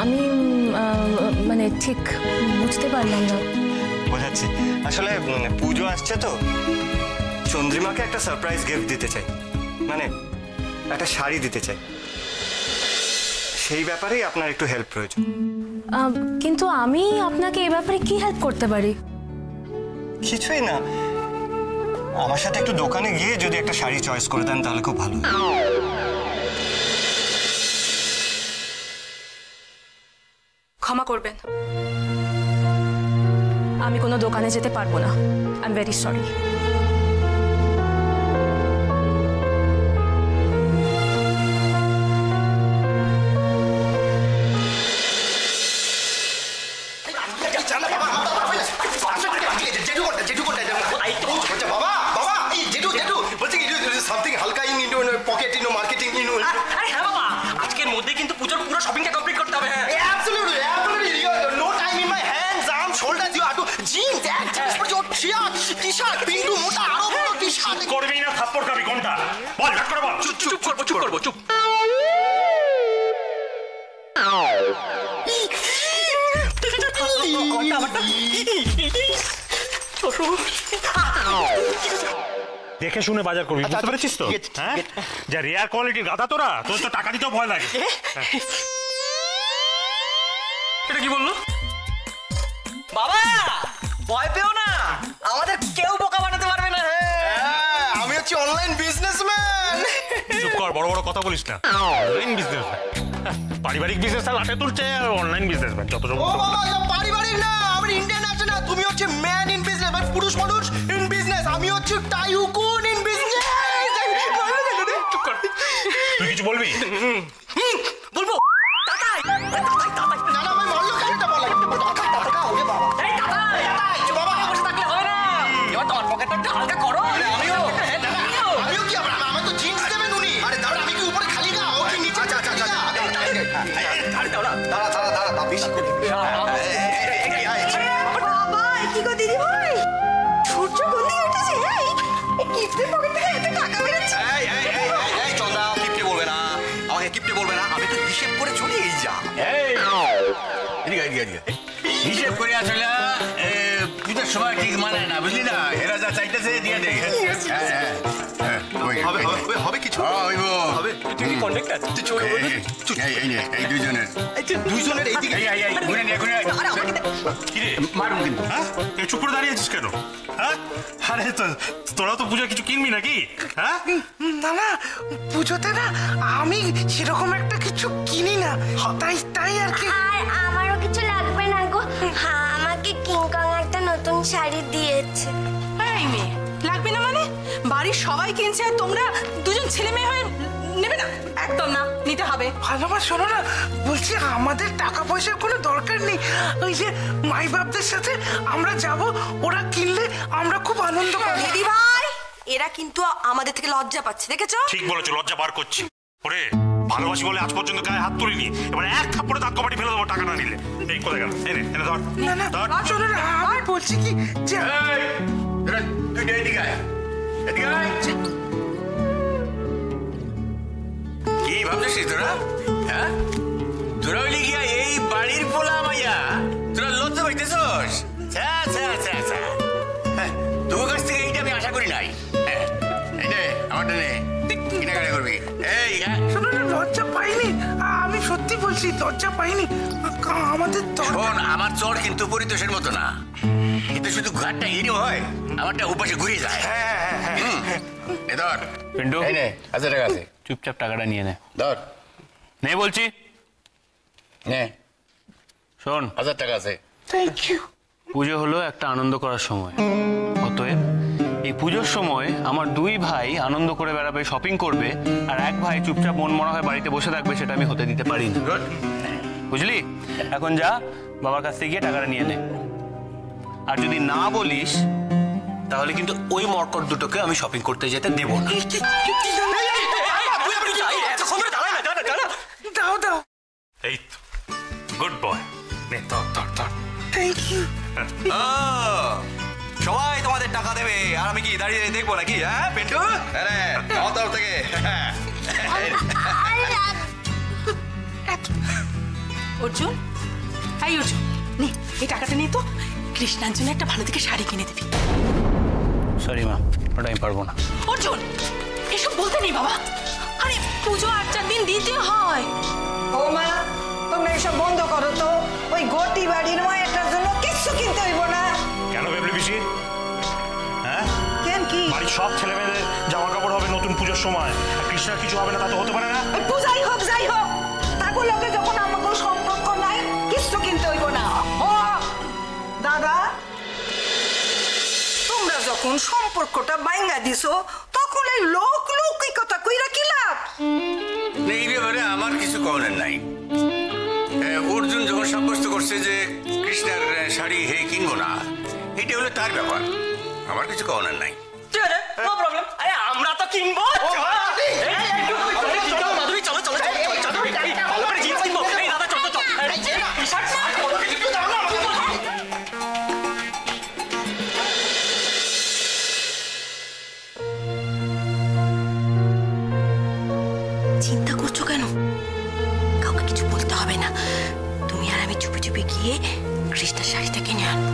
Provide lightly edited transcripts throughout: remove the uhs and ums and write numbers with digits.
আমি মানে ঠিক বুঝতে পারলাম না। বোঝাচ্ছি, আসলে পুজো আসছে তো, চন্দ্রিমাকে একটা সারপ্রাইজ গিফট দিতে চাই, মানে একটা শাড়ি দিতে চাই। সেই ব্যাপারেই আপনার একটু হেল্প প্রয়োজন। কিন্তু আমি আপনাকে এই ব্যাপারে কি হেল্প করতে পারি? কিছুই না, আমার সাথে একটু দোকানে গিয়ে যদি একটা শাড়ি চয়েস করে দেন তাহলে খুব ভালো। ক্ষমা করবেন, আমি কোনো দোকানে যেতে পারবো না। I am very sorry. দেখে শুনে বাজার করবি, বুঝতে পেরেছিস তো? হ্যাঁ, যা রেয়ার কোয়ালিটির গাদা তোরা, তোর তো টাকা দিতেও ভয় লাগে। এটা কি বললো? বাবা ভয় পেও না, আমাদের কেউ বোকা বানাতে পারবে না। আমি হচ্ছি অনলাইন বিজনেসম্যান। চুপ কর, বড় বড় কথা বলিস না। অনলাইন বিজনেসম্যান, পারিবারিক বিজনেস লাটে তুলছে, আর অনলাইন বিজনেসম্যান যত সব। পারিবারিক না, আমি ইন্ডিয়ান আছে না। তুমি হচ্ছে ম্যান ইন বিজনেস, মানে পুরুষ মানুষ ইন বিজনেস। আমি হচ্ছে টাইকুন ইন বিজনেস। তুই কিছু বলবি? বলবো হিসেব করে আসলে পুজোর সময় ঠিক মানে না, বুঝলি না? এরা যা চাইতেছে দিয়ে দেয়। হবে কিছু এই দুইজনের মারুন কিন্তু। হ্যাঁ, চুপ করে দাঁড়িয়ে আছিস কেন? হ্যাঁ, আরে তোরা তো পুজো কিছু কিনবি নাকি? হ্যাঁ না না, পুজোতে না আমি সেরকম একটা কিছু কিনি না, তাই আর কি। আমারও কিছু লাগবে না গো, আমাকে কিংকং একটা নতুন শাড়ি দিয়েছে। এই মেয়ে, লাগবে না মানে? বাড়ির সবাই কিনছে আর তোমরা দুজন ছেলে মেয়ে হয়ে নেবে না? একদম না, নিতে হবে। ভালোমা শোনো না, বলছি আমাদের টাকা পয়সার কোনো দরকার নেই। ওই যে মাই বাপদের সাথে আমরা যাব, ওরা কিনলে আমরা খুব আনন্দ পাবো। দিদি ভাই, এরা কিন্তু আমাদের থেকে লজ্জা পাচ্ছে, দেখেছো? ঠিক বলেছো, লজ্জা বার করছি। ওরে ভালোবাসি বলে আজ পর্যন্ত গায়ে হাত তুলিনি, এবার এক থাপ্পড়ে দাঁত কপাটি ফেলে দেবো টাকা না নিলে। এই কোথায় গেল? এনে এনে ধর। না না শোনো না, আমি বলছি কি যে তুই এদিকে আয়, এদিকে আয়। কি ভাবছিস তোরা? হ্যাঁ, তোরা হইলি গিয়া এই বাড়ির পোলা মাইয়া, তোরা লজ্জা পাইতেছস? তোর কাছ থেকে এইটা আমি আশা করি নাই। এই নে আমারটা নে, কিনাকাটা করবি। এই শোনো না, লজ্জা পাইনি, আমি সত্যি বলছি লজ্জা পাইনি। আমাদের শোন, আমার চর কিন্তু পরিতোষের মতো না, কিন্তু শুধু ঘাটটা এরই হয়, আমারটা উপাসে ঘুরে যায়। এ ধর পিন্টু, এই নে 1000 টাকা আছে, চুপচাপ টাকাটা নিয়ে নে। ধর, নে বলছি, নে। শোন, 1000 টাকা আছে। Thank you. পুজো হলো একটা আনন্দ করার সময়, অতএব এই পুজোর সময় আমার দুই ভাই আনন্দ করে বেড়াবে, শপিং করবে, আর এক ভাই চুপচাপ মন মরা হয়ে বাড়িতে বসে থাকবে, সেটা আমি হতে দিতে পারি না। বুঝলি? এখন যা, বাবার কাছ থেকে গিয়ে টাকাটা নিয়ে নে। আর যদি না বলিস তাহলে কিন্তু ওই মরকট দুটোকে আমি শপিং করতে যেতে দেবো না। দাও দাও। এই তো গুড বয়, নে ধর ধর ধর। Thank you. সবাই তোমাদের টাকা দেবে আর আমি কি দাঁড়িয়ে দেখবো নাকি? হ্যাঁ পিন্টু, আমার তরফ থেকে। অর্জুন, এই অর্জুন, নে এই টাকাটা নিয়ে তো কৃষ্ণার জন্য একটা ভালো থেকে শাড়ি কিনে দিবি। সরি মা, ওটা আমি পারবো না। অর্জুন, এসব বলতে নেই বাবা। আরে পুজো 8-4 দিন দিতে হয়। ও মা, তোমরা এসব বন্ধ করো তো। ওই গটি বাড়ির মায়েরটার জন্য কিচ্ছু কিনতে হইব না। কেন বেবলি পিসি? হ্যাঁ, কেন কি? বাড়ির সব ছেলে মেয়েদের জামা কাপড় হবে নতুন পুজোর সময়, আর কৃষ্ণার কিছু হবে না তা তো হতে পারে না। ওই পূজাই হোক যাই হোক, তারপর লোকে যখন আমাকে সম্পর্ক নাই কিচ্ছু কিনতে হইব না। ও দাদা, তোমরা যখন সম্পর্কটা বাইঙ্গা দিছো তখন এই লোক কথা কইরা কি লাভ? এই ব্যাপারে আমার কিছু করার নাই। অর্জুন যখন সাব্যস্ত করছে যে কৃষ্ণার শাড়ি হে কিনবো না, এটা হলো তার ব্যাপার, আমার কিছু করার নাই। No problem. আরে আমরা তো কিনবো। মাধুরী চলো চলো চলো, ভালো করে জিন্স কিনবো। এই দাদা চলো চলো। চিন্তা করছো কেন? কাউকে কিছু বলতে হবে না। তুমি আর আমি চুপি চুপি গিয়ে কৃষ্ণার শাড়িটা কিনে আনবো,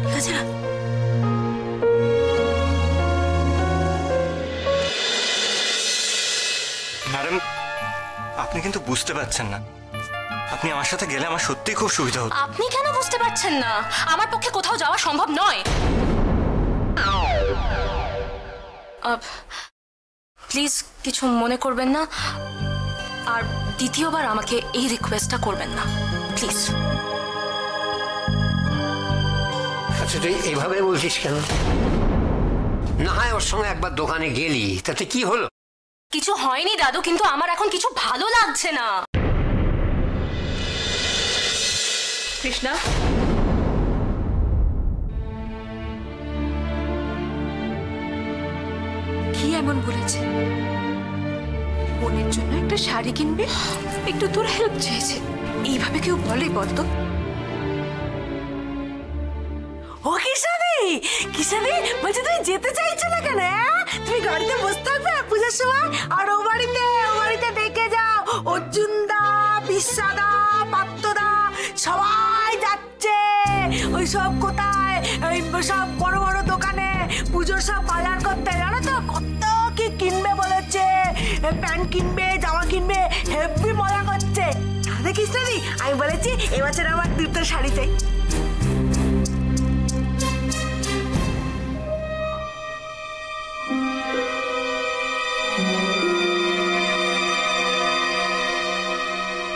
ঠিক আছে না? ম্যাডাম, আপনি কিন্তু বুঝতে পারছেন না। আপনি আমার সাথে গেলে আমার সত্যিই খুব সুবিধা হতো। আপনি কেন বুঝতে পারছেন না? আমার পক্ষে কোথাও যাওয়া সম্ভব নয়। প্লিজ কিছু মনে করবেন না, আর দ্বিতীয়বার আমাকে এই রিকোয়েস্টটা করবেন না প্লিজ। আচ্ছা, তুই এইভাবে বলছিস কেন? না হয় ওর সঙ্গে একবার দোকানে গেলি, তাতে কি হলো? কিছু হয়নি দাদু, কিন্তু আমার এখন কিছু ভালো লাগছে না। কৃষ্ণা, কি এমন বলেছে? বোনের জন্য একটা শাড়ি কিনবে, একটু তোর হেল্প চেয়েছে। এইভাবে কেউ বলে বলতো? ও কিষানি, কিষানি বলছে তুমি যেতে চাইছো না কেন? তুমি গাড়িতে বসে থাকবে পূজার সময়, আর ও বাড়িতে ডেকে যাও। অর্জুনদা, বিশ্বাদা, পাত্রদা সবাই যাচ্ছে। ওই সব কোথায়, ওই সব বড় বড় দোকানে পুজোর সব বাজার করতে, জানো তো কত কি কিনবে বলেছে। প্যান্ট কিনবে, জামা কিনবে, হেভি মজা করছে। দেখিস না, আমি বলেছি এবছর আমার দুটো শাড়ি চাই।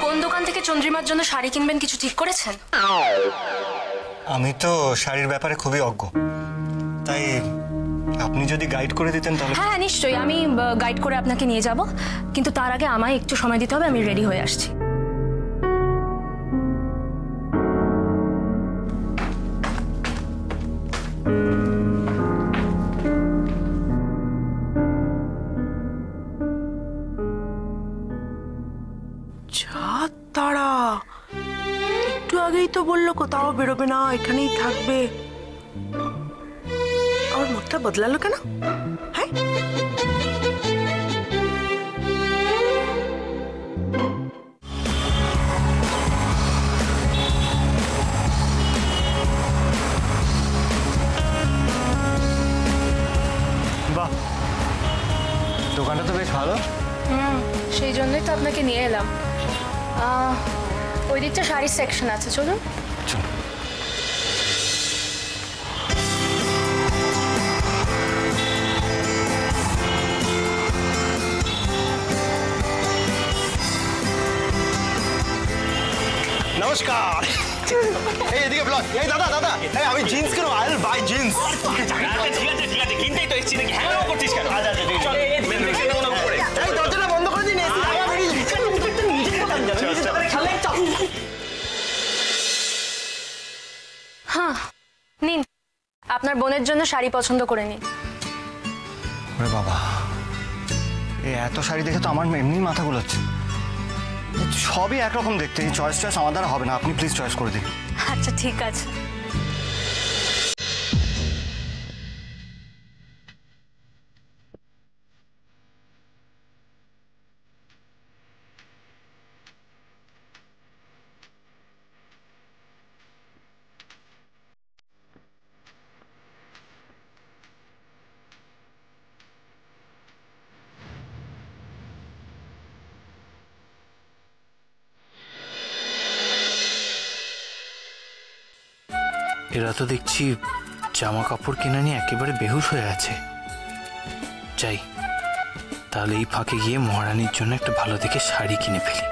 কোন দোকান থেকে চন্দ্রিমার জন্য শাড়ি কিনবেন কিছু ঠিক করেছেন? আমি তো শাড়ির ব্যাপারে খুবই অজ্ঞ, তাই আপনি যদি গাইড করে দিতেন তাহলে। হ্যাঁ নিশ্চয়ই, আমি গাইড করে আপনাকে নিয়ে যাব, কিন্তু তার আগে আমায় একটু সময় দিতে হবে। আমি রেডি হয়ে আসছি। তারা একটু আগেই তো বললো কোথাও বেরোবে না, এখানেই থাকবে। আমার মুখটা বদলালো কেন? হ্যাঁ, বাহ, দোকানটা তো বেশ ভালো। সেই জন্যই তো আপনাকে নিয়ে এলাম। ওই দিকটা শাড়ির সেকশন আছে, চলুন। নমস্কার। এই এদিকে ব্লক। এই দাদা দাদা, এই আমি জিন্স কেন? I will buy jeans. ঠিক আছে কিনতেই তো এসেছি নাকি? হ্যাঁ করছিস কেন? আচ্ছা চল এই দরজাটা বন্ধ করে দিন। হ্যাঁ নিন, আপনার বোনের জন্য শাড়ি পছন্দ করে নিন। ওরে বাবা, এই এত শাড়ি দেখে তো আমার এমনি মাথা গুলোচ্ছে। সবই একরকম দেখতে, এই চয়েস আমার দ্বারা হবে না। আপনি প্লিজ চয়েস করে দিন। আচ্ছা ঠিক আছে। এরা তো দেখছি জামা কাপড় কেনা নিয়ে একেবারে বেহুশ হয়ে আছে। যাই, তাহলে এই ফাঁকে গিয়ে মহারানীর জন্য একটা ভালো দেখে শাড়ি কিনে ফেলি।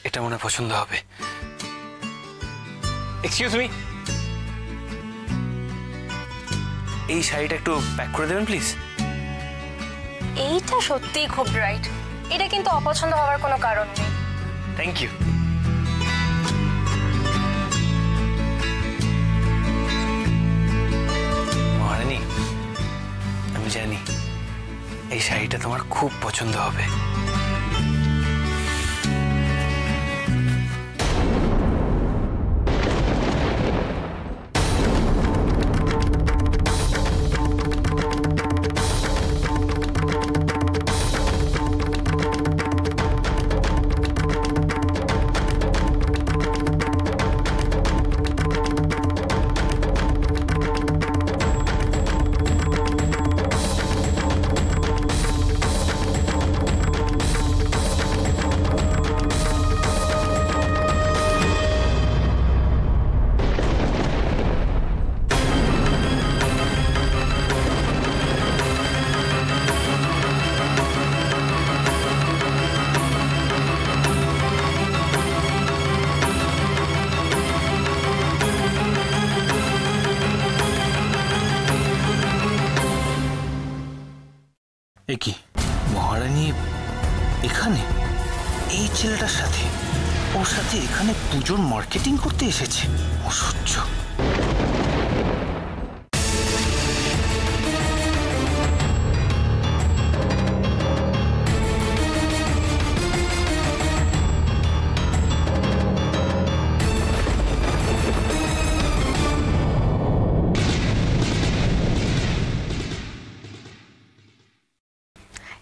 এটা মনে পছন্দ হবে। এক্সকিউজ মি, এই শাড়িটা একটু প্যাক করে দেবেন প্লিজ। এইটা সত্যিই খুব ব্রাইট, এটা কিন্তু অপছন্দ হওয়ার কোনো কারণ নেই। Thank you. মহারানী, আমি জানি এই শাড়িটা তোমার খুব পছন্দ হবে। কি মহারানী এখানে এই ছেলেটার সাথে, ওর সাথে এখানে পুজোর মার্কেটিং করতে এসেছে? অসহ্য।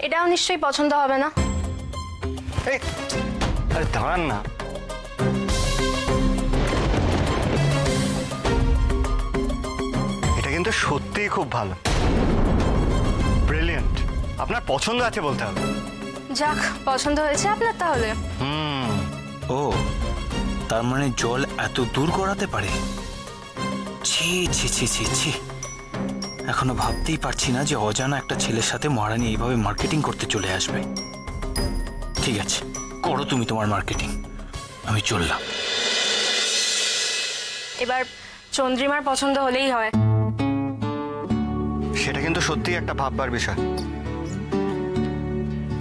এটাও নিশ্চয়ই পছন্দ হবে না। আরে দাঁড়ান না, এটা কিন্তু সত্যিই খুব ভালো, ব্রিলিয়েন্ট। আপনার পছন্দ আছে বলতে হবে। যাক, পছন্দ হয়েছে আপনার তাহলে। ও, তার মানে জল এত দূর গড়াতে পারে? ছি ছি ছি ছি ছি, এখনো ভাবতেই পারছি না যে অজানা একটা ছেলের সাথে মহারানী এইভাবে মার্কেটিং করতে চলে আসবে। ঠিক আছে, করো তুমি তোমার মার্কেটিং, আমি চললাম। এবার চন্দ্রিমার পছন্দ হলেই হয়। সেটা কিন্তু সত্যিই একটা ভাববার বিষয়।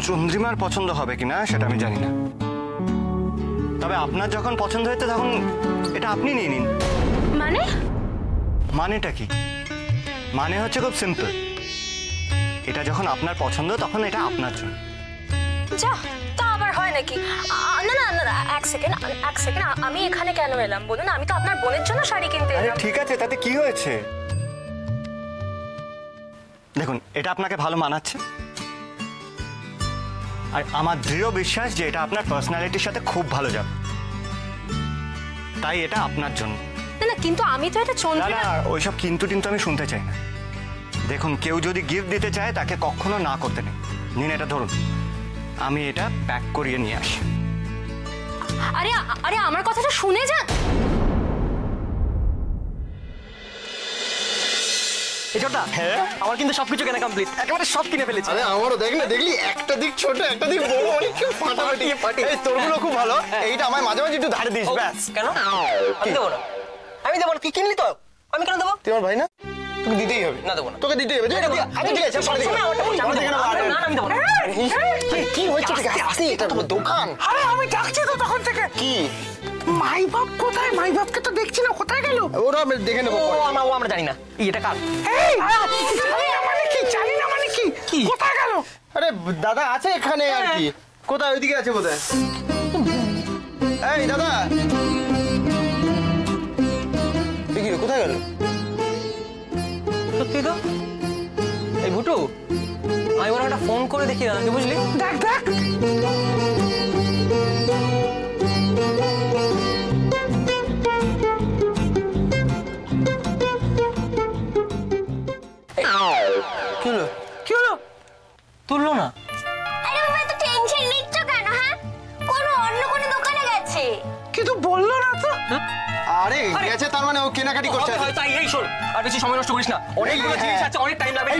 চন্দ্রিমার পছন্দ হবে কিনা সেটা আমি জানি না, তবে আপনার যখন পছন্দ হয়েছে তখন এটা আপনি নিয়ে নিন। মানে? মানেটা কি? মানে হচ্ছে খুব সিম্পল, এটা যখন আপনার পছন্দ তখন এটা আপনার জন্য। যা, তা আবার হয় নাকি? না না না, এক সেকেন্ড, আমি এখানে কেন এলাম বলুন? আমি তো আপনার বোনের জন্য শাড়ি কিনতে এলাম। ঠিক আছে, তাতে কি হয়েছে? দেখুন, এটা আপনাকে ভালো মানাচ্ছে, আর আমার দৃঢ় বিশ্বাস যে এটা আপনার পার্সোনালিটির সাথে খুব ভালো যাবে, তাই এটা আপনার জন্য। না না, কিন্তু আমি তো এটা চন্দ্রিমা। না, ওইসব কিন্তু আমি শুনতে চাই না। দেখুন, কেউ যদি গিফট দিতে চায় তাকে কখনো না করতে নেই। নিন, এটা ধরুন, আমি এটা প্যাক করিয়ে নিয়ে আসি। আরে আরে আমার কথাটা শুনে যান। এজোটা আমার কিন্তু সবকিছু কেনা কমপ্লিট, একেবারে সব কিনে ফেলেছি। আরে আমারও দেখ না, দেখলি একটা দিক ছোট একটা দিক বড়, অনেক ফাটাফাটি। এই তোরগুলো খুব ভালো, এইটা আমায় মাঝে মাঝে একটু ধারে দিস ব্যাস। কেন আমি দেবো না, আমি দেবো না, তুই কিনলি তো, আমি কেন দেবো? তুই আমার ভাই না, তোকে দিতেই হবে। না দেবো না, তোকে দিতেই হবে। আচ্ছা ঠিক আছে, পরে দেখে আমি দেবো না। কি হয়েছে? ঠিক আছে, আস্তে, এটা তো দোকান। আরে আমি ডাকছি তো তখন থেকে। কি মাই বাপ কোথায়? মাই বাপকে তো দেখছি না, কোথায় গেল? ওরা আমি দেখে নেবো। আমরা জানি না এটা কার। এই জানি না মানে কি? জানি না মানে কি? কোথায় গেল? আরে দাদা আছে এখানে আর কি। কোথায়? ওইদিকে আছে কোথায়? এই দাদা, কি কোথায় গেল? সত্যি তো এই বুটু, আমি বলে একটা ফোন করে দেখি দাদাকে, বুঝলি? দেখ দেখ কি হলো? তুললো না? আরে বাবা এত টেনশন নিচ্ছ কেন? হ্যাঁ অন্য কোনো দোকানে গেছে। কিন্তু বললো না তো। আরে গেছে তার মানে ও কেনাকাটি করছে। হয়তো এই শোন, আর বেশি সময় নষ্ট করিস না, অনেকগুলো জিনিস আছে, অনেক টাইম লাগবে।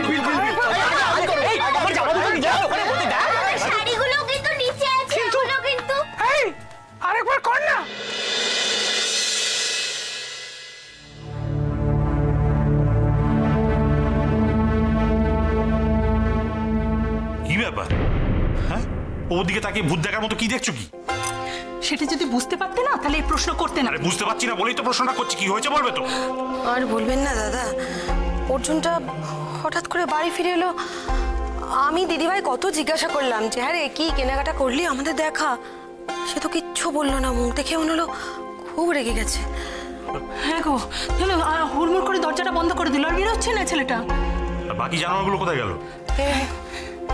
শাড়িগুলো কিন্তু নিচে আছে, ওগুলো কিন্তু। এই আরেকবার কর না। কি ব্যাপার? হ্যাঁ, ওদিকে তাকিয়ে ভূত দেখার মতো কি দেখছো কি? সেটা যদি বুঝতে পারতে না তাহলে এই প্রশ্ন করতে না। আরে বুঝতে পারছি না বলেই তো প্রশ্নটা করছি, কি হয়েছে বলবে তো? আর বলবেন না দাদা, অর্জুনটা হঠাৎ করে বাড়ি ফিরে এলো। আমি দিদিভাই কত জিজ্ঞাসা করলাম যে হ্যাঁ রে কি কেনাকাটা করলি, আমাদের দেখা। সে তো কিচ্ছু বললো না, মুখ দেখে মনে হলো খুব রেগে গেছে। হ্যাঁ গো, হুড়মুড় করে দরজাটা বন্ধ করে দিল, আর বেরোচ্ছে না ছেলেটা। আর বাকি জানোয়ারগুলো কোথায় গেল?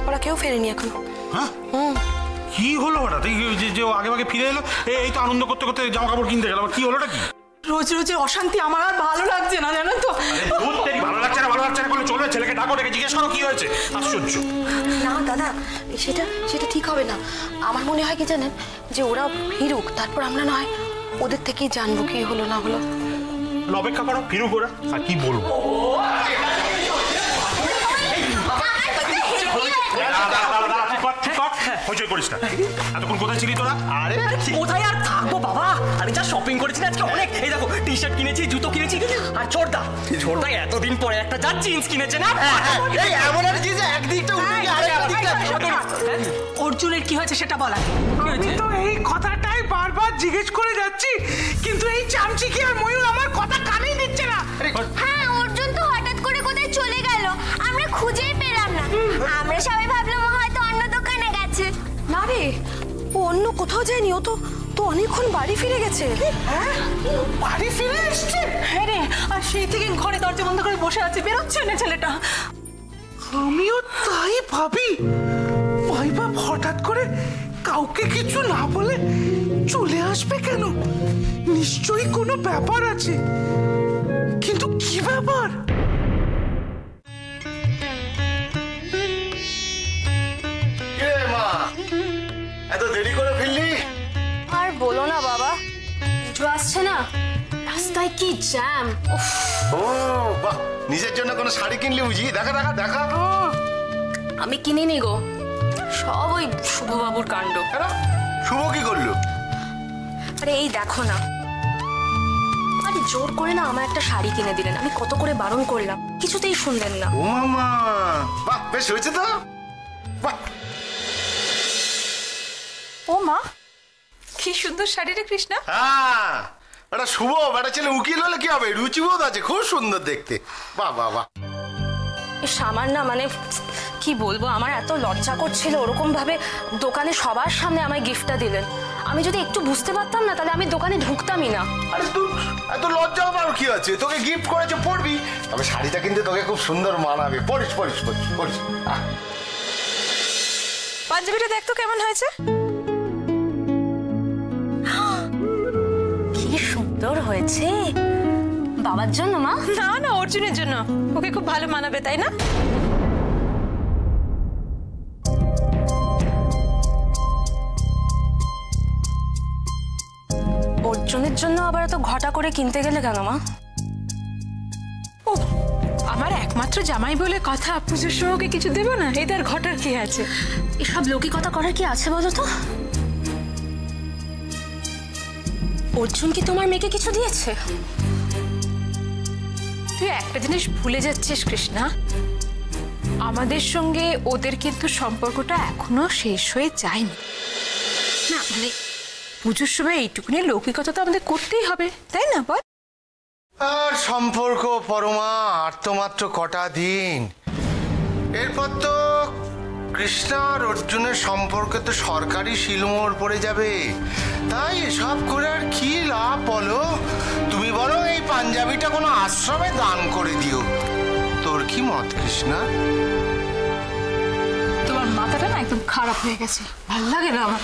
ওরা কেউ ফেরেনি এখন। হ্যাঁ, কি হলো হঠাৎ? যে আগে আগে ফিরে এলো, এই তো আনন্দ করতে করতে জামা কাপড় কিনতে গেল, কি হলোটা কি? রোজ রোজ অশান্তি আমার আর ভালো লাগছে না, জানো তো। ভালো লাগছে না বলে চলবে? ছেলেকে ডাকো, ডেকে জিজ্ঞেস করো কি হয়েছে। আশ্চর্য। না দাদা, সেটা ঠিক হবে না। আমার মনে হয় কি জানেন, যে ওরা ফিরুক, তারপর আমরা না হয় ওদের থেকেই জানবো কি হলো না হলো। অপেক্ষা করো, ফিরুক ওরা, আর কি বলবো। হইচই করিস না, এতক্ষণ কোথায় ছিলি তোরা? আরে কোথায় আর থাকবো বাবা, আমি যা শপিং করেছি আজকে অনেক। এই দেখো টি শার্ট কিনেছি, জুতো কিনেছি, আর ছোটদা এতদিন পরে একটা যা জিন্স কিনেছে না। এই এমন একটা জিনিস একদিকটা উল্টে আরেকটা দিকটা। অর্জুনের কি হয়েছে সেটা বলা। আমি তো এই কথাটাই বারবার জিজ্ঞেস করে যাচ্ছি, কিন্তু এই চামচিকি আর ময়ূর আমার কথা কানেই দিচ্ছে না। হ্যাঁ অর্জুন তো হঠাৎ করে কোথায় চলে গেল, আমরা খুঁজেই পেলাম না। আমরা সবাই ভাবলাম ও হয়তো অন্য দোকানে গেছে। না রে, ও অন্য কোথাও যায়নি, ও তো অনেকক্ষণ বাড়ি ফিরে গেছে। বাড়ি ফিরে এসছে? হ্যাঁ রে, আর সেই থেকে ঘরে দরজা বন্ধ করে বসে আছে, বেরোচ্ছে না ছেলেটা। আমিও তাই ভাবি, মাই বাপ হঠাৎ করে কাউকে কিছু না বলে চলে আসবে কেন? নিশ্চয়ই কোনো ব্যাপার আছে, কিন্তু কি ব্যাপার? এত দেরি করে ফিরলি? আর বলো না বাবা, পুজো আসছে না, রাস্তায় কি জ্যাম। ও বাহ, নিজের জন্য কোনো শাড়ি কিনলি বুঝি? দেখা দেখা দেখা। আমি কিনিনি গো, সব ওই শুভবাবুর কাণ্ড। শুভ কি করলো? আরে এই দেখো না, আরে জোর করে না আমার একটা শাড়ি কিনে দিলেন। আমি কত করে বারণ করলাম, কিছুতেই শুনলেন না। ও মামা, বাহ বেশ হয়েছে তো। বাহ, ও মা, কি সুন্দর শাড়ি রে কৃষ্ণা। হ্যাঁ এটা শুভ, বেটা ছেলে উকিল হলে কি হবে, রুচিবোধ আছে, খুব সুন্দর দেখতে। বাহ বাহ বাহ। সামান্য মানে কি বলবো, আমার এত লজ্জা করছিল, ওরকম ভাবে দোকানে সবার সামনে আমায় গিফটটা দিলেন। আমি যদি একটু বুঝতে পারতাম না তাহলে আমি দোকানে ঢুকতামই না। আরে তুই এত লজ্জা হবার কি আছে, তোকে গিফট করেছে পড়বি। তবে শাড়িটা কিন্তু তোকে খুব সুন্দর মানাবে, পরিস পরিস পরিস পরিস। পাঞ্জাবিটা দেখ তো কেমন হয়েছে। কি সুন্দর হয়েছে। বাবার জন্য মা? না না, অর্জুনের জন্য, ওকে খুব ভালো মানাবে, তাই না? অর্জুনের জন্য আবার এত ঘটা করে কিনতে গেলে কেন মা? ও আমার একমাত্র জামাই বলে কথা, পুজোর সময় ওকে কিছু দেবো না? এই তার ঘটার কি আছে? এসব লৌকিকতা করার কি আছে বলো তো? অর্জুন কি তোমার মেয়েকে কিছু দিয়েছে? তুই একটা জিনিস ভুলে যাচ্ছিস কৃষ্ণা, আমাদের সঙ্গে ওদের কিন্তু সম্পর্কটা এখনো শেষ হয়ে যায়নি। না মানে পুজোর সময় এইটুকুনি লৌকিকতা তো আমাদের করতেই হবে, তাই না বল? আর সম্পর্ক পরমা আর তো মাত্র কটা দিন, এরপর তো কৃষ্ণা আর অর্জুনের সম্পর্কে তো সরকারি শিলমোহর পড়ে যাবে। তাই এসব করে আর কি লাভ বলো? তুমি বরং এই পাঞ্জাবিটা কোনো আশ্রমে দান করে দিও। তোর কি মত কৃষ্ণা? তোমার মাথাটা না একদম খারাপ হয়ে গেছে, ভাল লাগে না আমার।